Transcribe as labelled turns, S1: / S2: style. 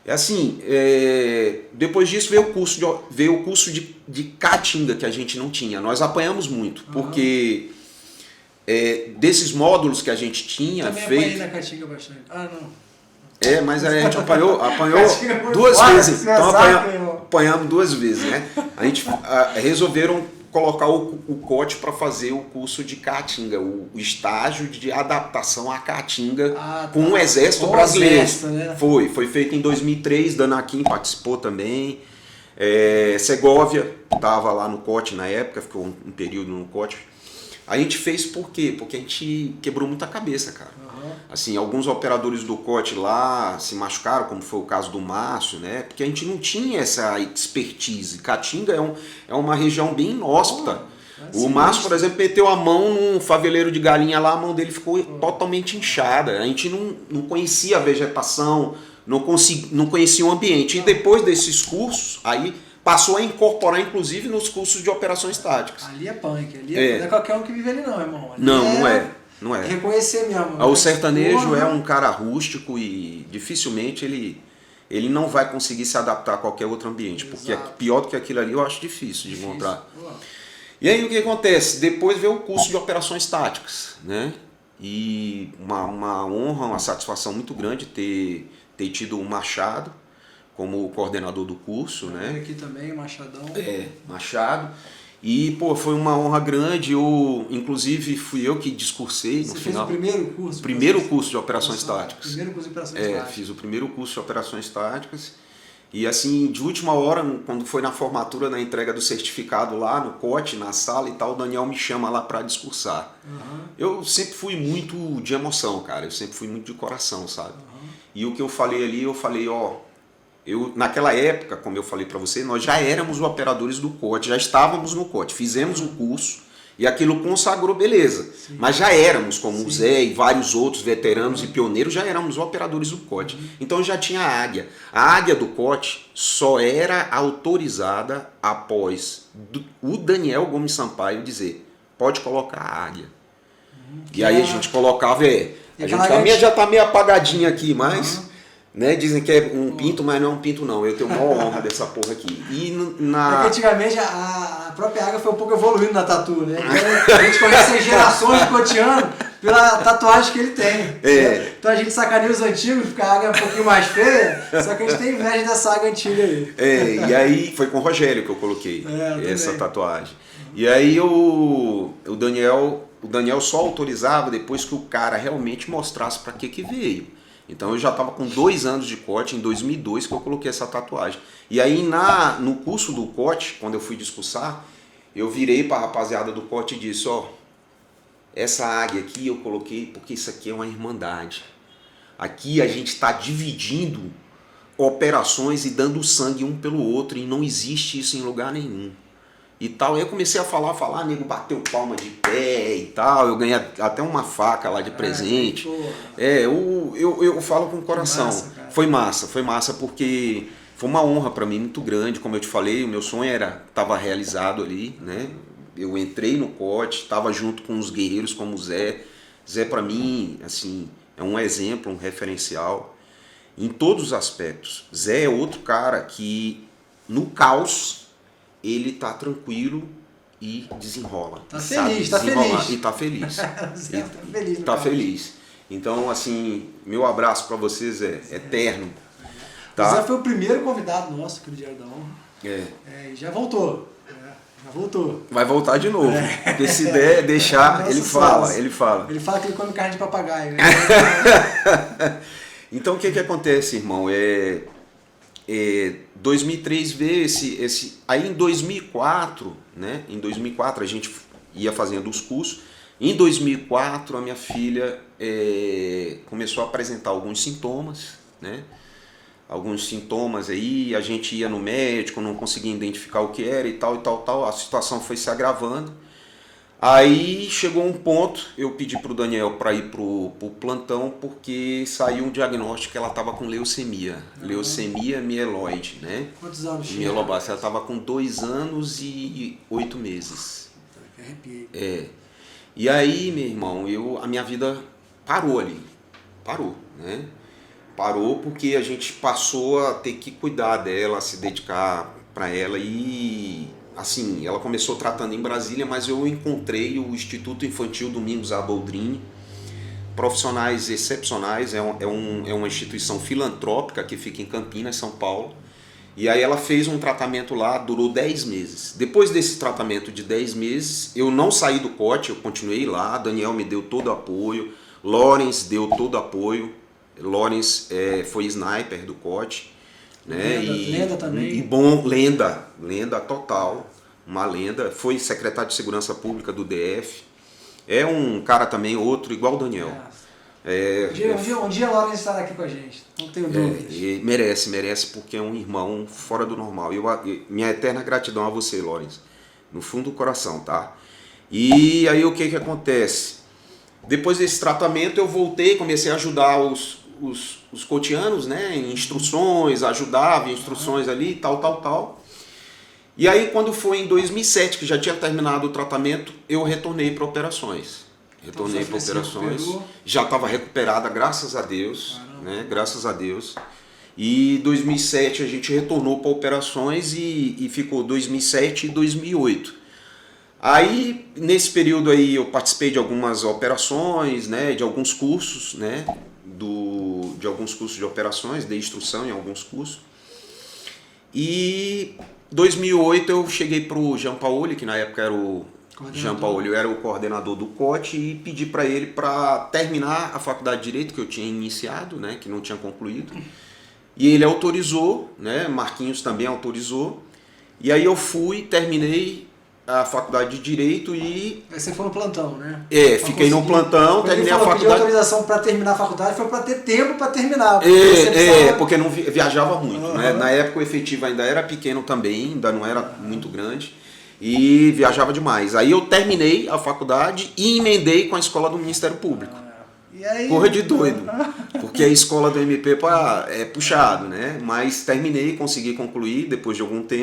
S1: É assim, depois disso veio o curso de caatinga que a gente não tinha. Nós apanhamos muito, porque desses módulos que a gente tinha
S2: Também
S1: feito...
S2: apanhei na caatinga bastante. Ah, não.
S1: Mas a gente apanhou
S2: Caatinga foi
S1: duas
S2: foda,
S1: vezes.
S2: você
S1: Então
S2: sabe, irmão.
S1: apanhamos duas vezes, né? A gente resolveram colocar o COT para fazer o curso de caatinga, o estágio de adaptação à caatinga com o Exército Brasileiro.
S2: Exército, né?
S1: Foi feito em 2003, Danaquim participou também. Segóvia estava lá no COT na época, ficou um período no COT. A gente fez por quê? Porque a gente quebrou muita cabeça, cara. Assim, alguns operadores do COT lá se machucaram, como foi o caso do Márcio, né? Porque a gente não tinha essa expertise. Caatinga é uma região bem inóspita. O Márcio, por exemplo, meteu a mão num faveleiro de galinha lá, a mão dele ficou totalmente inchada. A gente não conhecia a vegetação, não conhecia o ambiente. E depois desses cursos, aí passou a incorporar, inclusive, nos cursos de operações táticas.
S2: Ali é punk, não é qualquer um que vive ali não, irmão. Ali
S1: não é.
S2: Reconhecer mesmo.
S1: O sertanejo é um cara rústico e dificilmente ele não vai conseguir se adaptar a qualquer outro ambiente.
S2: Exato.
S1: Porque pior do que aquilo ali eu acho difícil de encontrar. E aí o que acontece? Depois veio o curso de operações táticas, né? E uma honra, uma satisfação muito grande ter tido o Machado como coordenador do curso, né?
S2: Aqui também, Machadão.
S1: Machado. E, foi uma honra grande. Inclusive, fui eu que discursei no final.
S2: Você fez o primeiro curso?
S1: Primeiro curso de operações táticas.
S2: Primeiro curso de operações táticas.
S1: Fiz o primeiro curso de operações táticas. E, assim, de última hora, quando foi na formatura, na entrega do certificado lá no COT, na sala e tal, o Daniel me chama lá para discursar. Eu sempre fui muito de emoção, cara. Eu sempre fui muito de coração, sabe? E o que eu falei ali, naquela época, como eu falei para você, nós já éramos os operadores do COT, já estávamos no COT, fizemos o curso e aquilo consagrou, beleza. Sim. Mas já éramos, como o Zé e vários outros veteranos e pioneiros, já éramos operadores do COT. Então já tinha a águia. A águia do COT só era autorizada após o Daniel Gomes Sampaio dizer, pode colocar a águia. E aí a gente colocava, a minha já está meio apagadinha aqui, mas... Né? Dizem que é um pinto, mas não é um pinto não. Eu tenho a maior honra dessa porra aqui.
S2: Porque antigamente a própria águia foi um pouco evoluindo na tatu, né? Então, a gente conhece as gerações de cotiano pela tatuagem que ele tem. Né? Então a gente sacaneia os antigos, porque a águia é um pouquinho mais feia, só que a gente tem inveja dessa águia antiga aí.
S1: E aí foi com o Rogério que eu coloquei essa tatuagem. E aí o Daniel só autorizava depois que o cara realmente mostrasse para que veio. Então eu já estava com 2 anos de COT, em 2002 que eu coloquei essa tatuagem. E aí no curso do COT, quando eu fui discursar, eu virei para a rapaziada do COT e disse, essa águia aqui eu coloquei porque isso aqui é uma irmandade. Aqui a gente está dividindo operações e dando sangue um pelo outro e não existe isso em lugar nenhum. E tal, aí eu comecei a falar, nego bateu palma de pé e tal, eu ganhei até uma faca lá de presente. Eu falo com o coração. Foi massa porque foi uma honra para mim muito grande, como eu te falei, o meu sonho estava realizado ali, né? Eu entrei no COT, estava junto com os guerreiros como o Zé. Zé para mim, assim, é um exemplo, um referencial em todos os aspectos. Zé é outro cara que no caos ele tá tranquilo e desenrola.
S2: Tá feliz, tá feliz.
S1: E tá feliz.
S2: Tá
S1: feliz. Então, assim, meu abraço para vocês é eterno. Tá?
S2: O Zé foi o primeiro convidado nosso aqui no Diário da Honra. E já voltou. Já voltou.
S1: Vai voltar de novo. Porque se der, deixar, ele fala. Ele fala
S2: que ele come carne de papagaio. Né?
S1: Então, o que acontece, irmão? 2003 veio esse... Aí em 2004, né? Em 2004 a gente ia fazendo os cursos. Em 2004 a minha filha começou a apresentar alguns sintomas, né? Alguns sintomas aí, a gente ia no médico, não conseguia identificar o que era e tal. A situação foi se agravando. Aí chegou um ponto, eu pedi para o Daniel para ir pro plantão, porque saiu um diagnóstico que ela estava com leucemia. Leucemia mieloide, né?
S2: Quantos anos tinha?
S1: Mieloblastia. Ela estava com 2 anos e 8 meses.
S2: Arrepiei.
S1: E aí, meu irmão, a minha vida parou ali. Parou, né? Parou porque a gente passou a ter que cuidar dela, se dedicar para ela e assim, ela começou tratando em Brasília, mas eu encontrei o Instituto Infantil Domingos A. Boldrini, profissionais excepcionais, é uma instituição filantrópica que fica em Campinas, São Paulo. E aí ela fez um tratamento lá, durou 10 meses. Depois desse tratamento de 10 meses, eu não saí do COT, eu continuei lá, Daniel me deu todo o apoio, Lawrence deu todo o apoio, Lawrence foi sniper do COT. Né?
S2: Lenda também.
S1: E bom, lenda total, uma lenda, foi secretário de Segurança Pública do DF, é um cara também, outro, igual o Daniel.
S2: Um dia o Lawrence estará aqui com a gente, não tenho dúvidas.
S1: Merece, porque é um irmão fora do normal. Minha eterna gratidão a você, Lawrence, no fundo do coração, tá? E aí o que acontece? Depois desse tratamento eu voltei, comecei a ajudar os cotianos, né, em instruções, ajudava em instruções ali, tal. E aí quando foi em 2007, que já tinha terminado o tratamento, eu retornei para operações. Retornei para operações, já estava recuperada, graças a Deus, né? Graças a Deus. E 2007 a gente retornou para operações e ficou 2007 e 2008. Aí, nesse período aí, eu participei de algumas operações, né? De alguns cursos, né? De alguns cursos de operações, de instrução em alguns cursos. E 2008 eu cheguei para o Jean Paoli, que na época era o Jean Paoli, era o coordenador do COT, e pedi para ele para terminar a faculdade de Direito que eu tinha iniciado, né, que não tinha concluído. E ele autorizou, né, Marquinhos também autorizou. E aí eu fui, terminei a faculdade de Direito e...
S2: Aí você foi no plantão, né?
S1: Fiquei no plantão, terminei a faculdade.
S2: Pediu autorização para terminar a faculdade, foi para ter tempo para terminar.
S1: Porque não viajava muito, né? Na época o efetivo ainda era pequeno também, ainda não era muito grande. E viajava demais. Aí eu terminei a faculdade e emendei com a escola do Ministério Público.
S2: E aí?
S1: Porra de doido. Porque a escola do MP é puxado, né? Mas terminei, consegui concluir depois de algum tempo.